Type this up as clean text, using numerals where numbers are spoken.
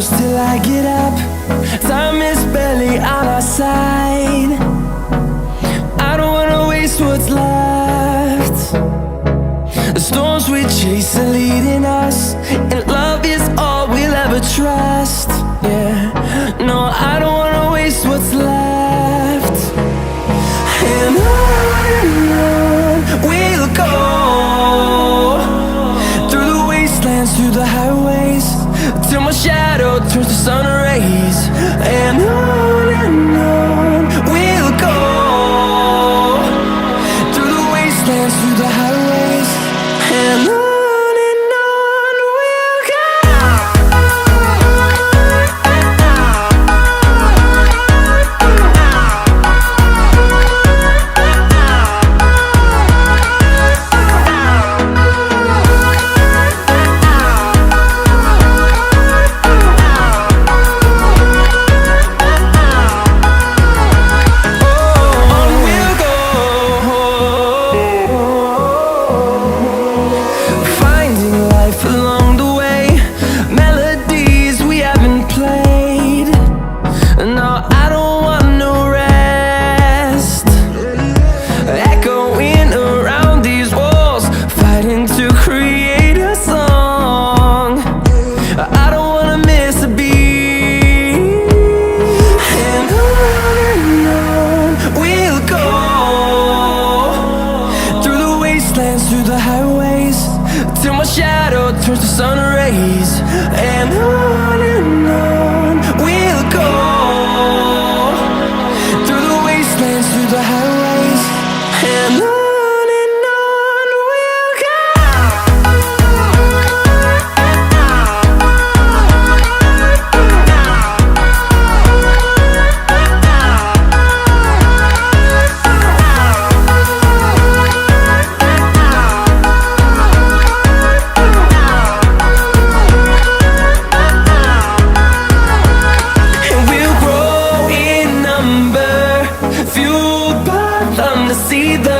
close till I get up. Time is barely on our side. I don't wanna waste what's left. The storms we chase are leading us, and love is all we'll ever trust. Yeah, no, I don't wanna waste what's left. And on we'll go, through the wastelands, through the highways, till my shadow turns to sun rays. And on we'll go, through the wastelands, through the highways, and on. Through the highways, till my shadow turns to sun rays. And on we'll go, through the wastelands, through the highways, and on. See the